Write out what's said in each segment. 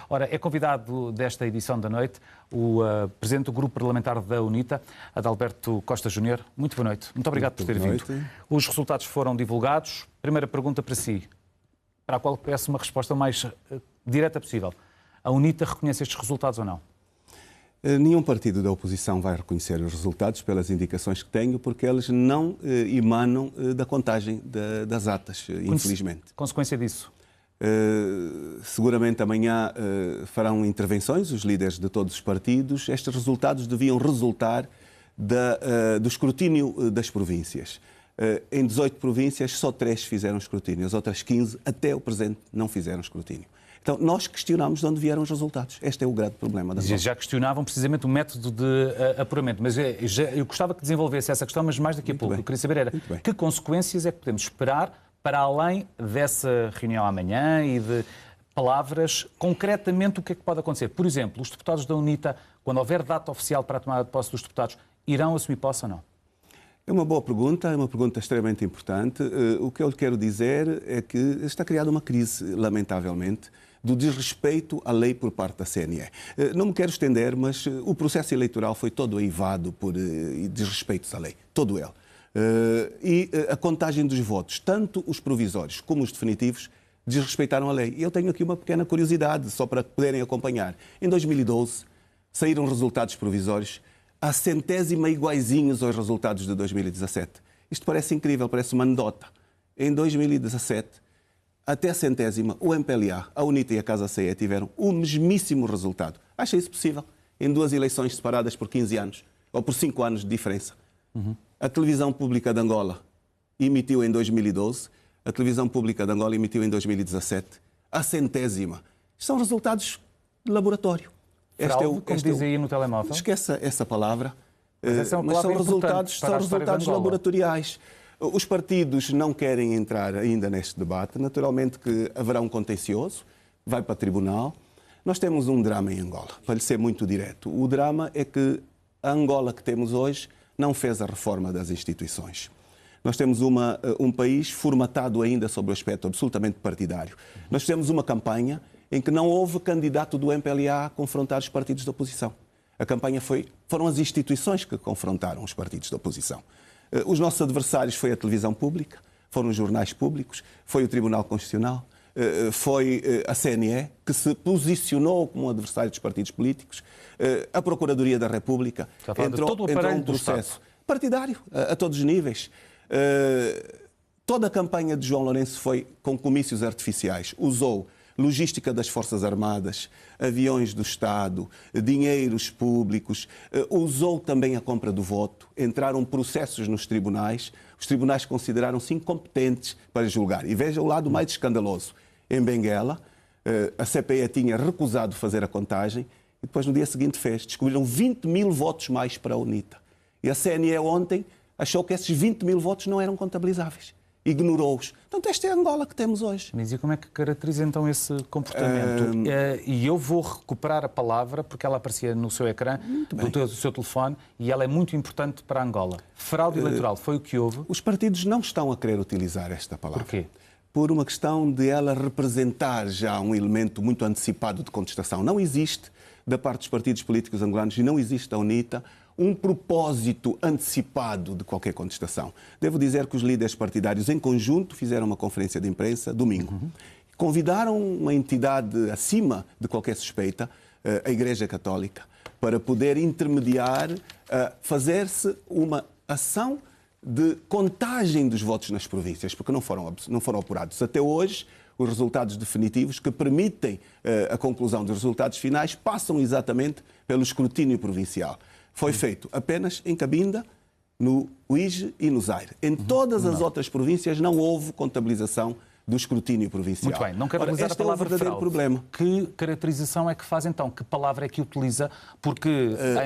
Ora, é convidado desta edição da noite o Presidente do Grupo Parlamentar da UNITA, Adalberto Costa Júnior. Muito boa noite. Muito obrigado por ter vindo. Os resultados foram divulgados. Primeira pergunta para si, para a qual peço uma resposta mais direta possível. A UNITA reconhece estes resultados ou não? Nenhum partido da oposição vai reconhecer os resultados pelas indicações que tenho, porque eles não emanam da contagem das atas, infelizmente. Consequência disso? Seguramente amanhã farão intervenções os líderes de todos os partidos. Estes resultados deviam resultar do escrutínio das províncias. Em 18 províncias, só 3 fizeram escrutínio, as outras 15, até o presente, não fizeram escrutínio. Então, nós questionamos de onde vieram os resultados. Este é o grande problema da Já questionavam precisamente o método de apuramento, mas eu gostava que desenvolvesse essa questão, mas mais daqui a pouco. Eu queria saber que consequências é que podemos esperar para além dessa reunião amanhã e de palavras, concretamente o que é que pode acontecer? Por exemplo, os deputados da UNITA, quando houver data oficial para a tomada de posse dos deputados, irão assumir posse ou não? É uma boa pergunta, é uma pergunta extremamente importante. O que eu lhe quero dizer é que está criada uma crise, lamentavelmente, do desrespeito à lei por parte da CNE. Não me quero estender, mas o processo eleitoral foi todo eivado por desrespeitos à lei, todo ele. E a contagem dos votos, tanto os provisórios como os definitivos, desrespeitaram a lei. E eu tenho aqui uma pequena curiosidade, só para poderem acompanhar. Em 2012, saíram resultados provisórios a centésima iguaizinhos aos resultados de 2017. Isto parece incrível, parece uma anedota. Em 2017, até a centésima, o MPLA, a UNITA e a Casa CE tiveram o mesmíssimo resultado. Acha isso possível? Em 2 eleições separadas por 15 anos, ou por 5 anos de diferença. A Televisão Pública de Angola emitiu em 2012, a Televisão Pública de Angola emitiu em 2017 a centésima. São resultados de laboratório. Fraude, como diz aí no telemóvel? Esqueça essa palavra. Mas são resultados laboratoriais. Os partidos não querem entrar ainda neste debate. Naturalmente que haverá um contencioso, vai para o tribunal. Nós temos um drama em Angola, para lhe ser muito direto. O drama é que a Angola que temos hoje não fez a reforma das instituições. Nós temos um país formatado ainda sobre o aspecto absolutamente partidário. Nós temos uma campanha em que não houve candidato do MPLA a confrontar os partidos da oposição. A campanha foram as instituições que confrontaram os partidos da oposição. Os nossos adversários foi a televisão pública, foram os jornais públicos, foi o Tribunal Constitucional, foi a CNE, que se posicionou como um adversário dos partidos políticos, a Procuradoria da República entrou um processo partidário a todos os níveis. Toda a campanha de João Lourenço foi com comícios artificiais, usou logística das Forças Armadas, aviões do Estado, dinheiros públicos, usou também a compra do voto, entraram processos nos tribunais, os tribunais consideraram-se incompetentes para julgar. E veja o lado mais escandaloso. Em Benguela, a CPE tinha recusado fazer a contagem e depois no dia seguinte descobriram 20 mil votos mais para a UNITA. E a CNE ontem achou que esses 20 mil votos não eram contabilizáveis. Ignorou-os. Portanto, esta é a Angola que temos hoje. Mas e como é que caracteriza então esse comportamento? E eu vou recuperar a palavra, porque ela aparecia no seu ecrã, do seu telefone, e ela é muito importante para a Angola. Fraude eleitoral, foi o que houve? Os partidos não estão a querer utilizar esta palavra. Por quê? Por uma questão de ela representar já um elemento muito antecipado de contestação. Não existe, da parte dos partidos políticos angolanos, e não existe da UNITA, um propósito antecipado de qualquer contestação. Devo dizer que os líderes partidários, em conjunto, fizeram uma conferência de imprensa domingo. Convidaram uma entidade acima de qualquer suspeita, a Igreja Católica, para poder intermediar, fazer-se uma ação de contagem dos votos nas províncias, porque não foram apurados. Até hoje, os resultados definitivos que permitem a conclusão dos resultados finais passam exatamente pelo escrutínio provincial. Foi feito apenas em Cabinda, no Uíge e no Zaire. Em todas as outras províncias não houve contabilização do escrutínio provincial. Muito bem, não quero utilizar a palavra verdadeiro fraude. Problema. Que caracterização é que faz então? Que palavra é que utiliza? Porque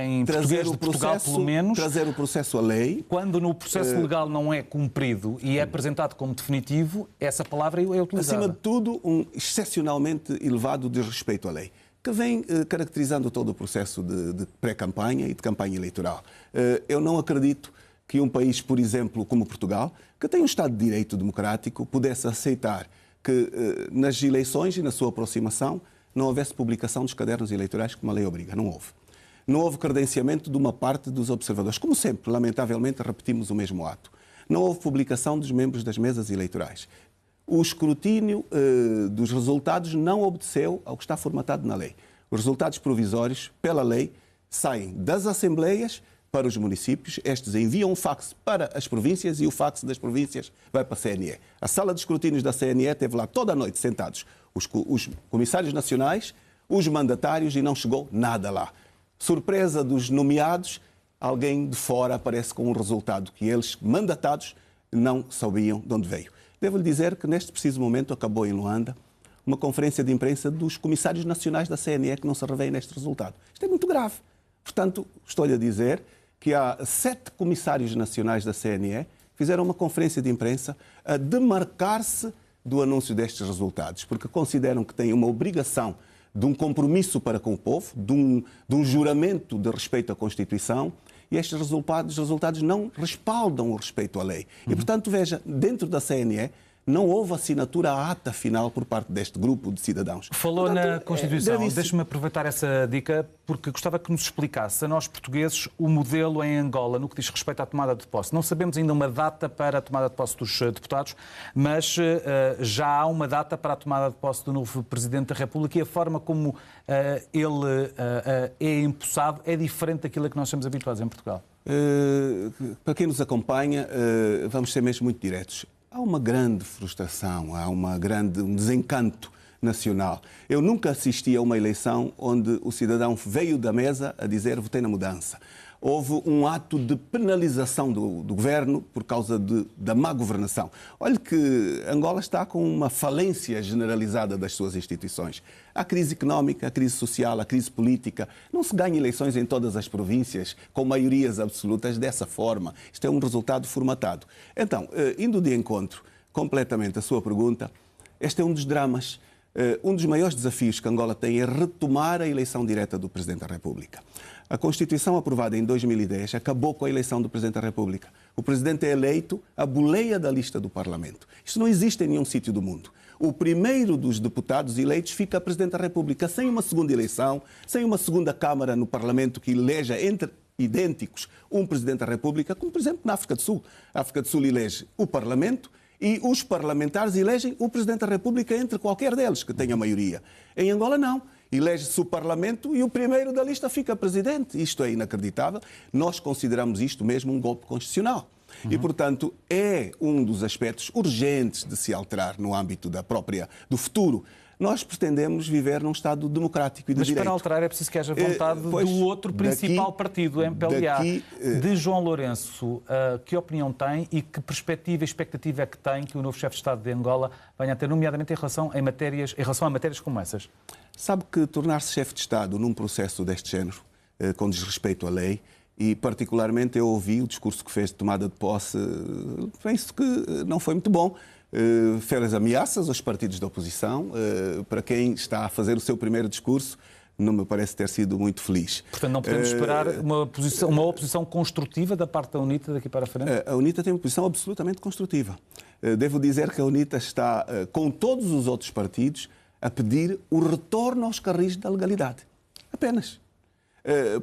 em português de Portugal, pelo menos... Trazer o processo à lei... Quando no processo legal não é cumprido e é apresentado como definitivo, essa palavra é utilizada. Acima de tudo, um excepcionalmente elevado desrespeito à lei, que vem caracterizando todo o processo de pré-campanha e de campanha eleitoral. Eu não acredito que um país, por exemplo, como Portugal, que tem um Estado de Direito democrático, pudesse aceitar que nas eleições e na sua aproximação não houvesse publicação dos cadernos eleitorais, como a lei obriga. Não houve. Não houve credenciamento de uma parte dos observadores. Como sempre, lamentavelmente, repetimos o mesmo ato. Não houve publicação dos membros das mesas eleitorais. O escrutínio dos resultados não obedeceu ao que está formatado na lei. Os resultados provisórios, pela lei, saem das assembleias para os municípios, estes enviam um fax para as províncias e o fax das províncias vai para a CNE. A sala de escrutínios da CNE teve lá toda a noite sentados os comissários nacionais, os mandatários e não chegou nada lá. Surpresa dos nomeados, alguém de fora aparece com um resultado que eles, mandatados, não sabiam de onde veio. Devo-lhe dizer que neste preciso momento acabou em Luanda uma conferência de imprensa dos comissários nacionais da CNE que não se revêem neste resultado. Isto é muito grave. Portanto, estou-lhe a dizer que há 7 comissários nacionais da CNE fizeram uma conferência de imprensa a demarcar-se do anúncio destes resultados, porque consideram que têm uma obrigação de um compromisso para com o povo, de um juramento de respeito à Constituição, e estes resultados não respaldam o respeito à lei. E, portanto, veja, dentro da CNE, não houve assinatura à ata final por parte deste grupo de cidadãos. Falou Portanto, na Constituição. Deixe-me aproveitar essa dica, porque gostava que nos explicasse a nós portugueses o modelo em Angola no que diz respeito à tomada de posse. Não sabemos ainda uma data para a tomada de posse dos deputados, mas já há uma data para a tomada de posse do novo Presidente da República e a forma como ele é empossado é diferente daquilo a que nós estamos habituados em Portugal. Para quem nos acompanha, vamos ser mesmo muito diretos. Há uma grande frustração, há um desencanto nacional. Eu nunca assisti a uma eleição onde o cidadão veio da mesa a dizer votei na mudança. Houve um ato de penalização do governo por causa da má governação. Olhe que Angola está com uma falência generalizada das suas instituições. A crise económica, a crise social, a crise política. Não se ganha eleições em todas as províncias com maiorias absolutas dessa forma. Isto é um resultado formatado. Então, indo de encontro completamente à sua pergunta, este é um dos dramas. Um dos maiores desafios que Angola tem é retomar a eleição direta do Presidente da República. A Constituição aprovada em 2010 acabou com a eleição do Presidente da República. O Presidente é eleito à boleia da lista do Parlamento. Isto não existe em nenhum sítio do mundo. O primeiro dos deputados eleitos fica Presidente da República, sem uma segunda eleição, sem uma segunda Câmara no Parlamento que eleja entre idênticos um Presidente da República, como, por exemplo, na África do Sul. A África do Sul elege o Parlamento e os parlamentares elegem o Presidente da República entre qualquer deles que tenha maioria. Em Angola, não. Elege-se o Parlamento e o primeiro da lista fica Presidente. Isto é inacreditável. Nós consideramos isto mesmo um golpe constitucional. E, portanto, é um dos aspectos urgentes de se alterar no âmbito do futuro. Nós pretendemos viver num Estado democrático e de direito. Mas para alterar é preciso que haja vontade do outro principal partido, o MPLA. De João Lourenço, que opinião tem e que perspectiva e expectativa é que tem que o novo chefe de Estado de Angola venha a ter, nomeadamente em relação a matérias como essas? Sabe que tornar-se chefe de Estado num processo deste género, com desrespeito à lei, e particularmente eu ouvi o discurso que fez de tomada de posse, penso que não foi muito bom. Fez ameaças aos partidos da oposição. Para quem está a fazer o seu primeiro discurso, não me parece ter sido muito feliz. Portanto, não podemos esperar uma oposição construtiva da parte da UNITA daqui para a frente? A UNITA tem uma posição absolutamente construtiva. Devo dizer que a UNITA está, com todos os outros partidos, a pedir o retorno aos carris da legalidade. Apenas.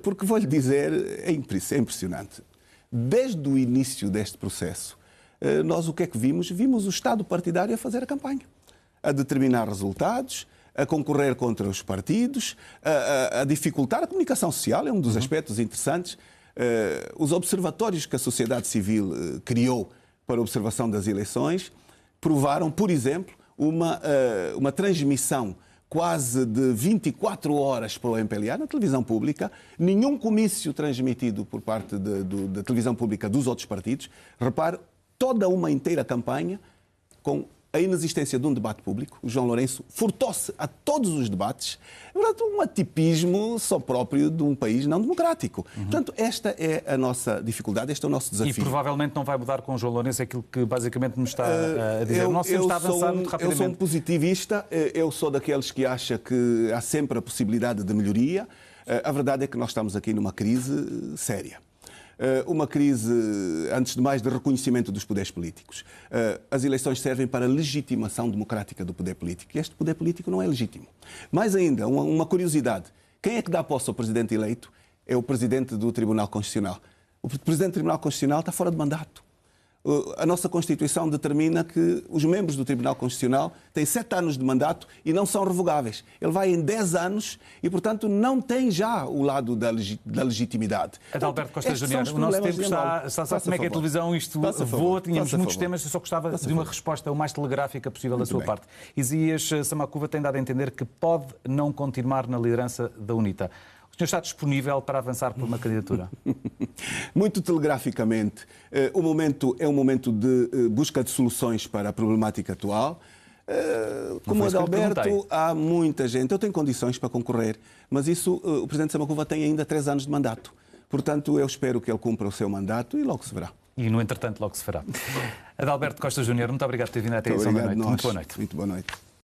Porque, vou-lhe dizer, é impressionante. Desde o início deste processo, nós o que é que vimos? Vimos o Estado partidário a fazer a campanha, a determinar resultados, a concorrer contra os partidos, a dificultar a comunicação social, é um dos aspectos interessantes. Os observatórios que a sociedade civil criou para a observação das eleições provaram, por exemplo, uma transmissão quase de 24 horas para o MPLA na televisão pública, nenhum comício transmitido por parte da televisão pública dos outros partidos. Repare, toda uma inteira campanha com a inexistência de um debate público. O João Lourenço furtou-se a todos os debates. É verdade, um atipismo só próprio de um país não democrático. Portanto, esta é a nossa dificuldade, este é o nosso desafio. E provavelmente não vai mudar com o João Lourenço aquilo que basicamente nos está a dizer. O nosso tempo está a avançar muito rapidamente. Eu sou um positivista, eu sou daqueles que acham que há sempre a possibilidade de melhoria. A verdade é que nós estamos aqui numa crise séria. uma crise, antes de mais, de reconhecimento dos poderes políticos. As eleições servem para a legitimação democrática do poder político. E este poder político não é legítimo. Mais ainda, uma curiosidade. Quem é que dá posse ao presidente eleito? É o presidente do Tribunal Constitucional. O presidente do Tribunal Constitucional está fora de mandato. A nossa Constituição determina que os membros do Tribunal Constitucional têm 7 anos de mandato e não são revogáveis. Ele vai em 10 anos e, portanto, não tem já o lado da legitimidade. Adalberto Costa Júnior, o nosso tempo está sabe como é que a televisão isto voa, tínhamos muitos temas, eu só gostava de uma resposta o mais telegráfica possível da sua parte. Isaías Samacuva tem dado a entender que pode não continuar na liderança da UNITA. O senhor está disponível para avançar por uma candidatura? Muito telegraficamente, o momento é um momento de busca de soluções para a problemática atual. Como Adalberto, há muita gente. Eu tenho condições para concorrer, mas isso o Presidente Samacuva tem ainda 3 anos de mandato. Portanto, eu espero que ele cumpra o seu mandato e logo se verá. E, no entretanto, logo se fará. Adalberto Costa Júnior, muito obrigado por ter vindo até a edição da noite. Muito boa noite. Muito boa noite.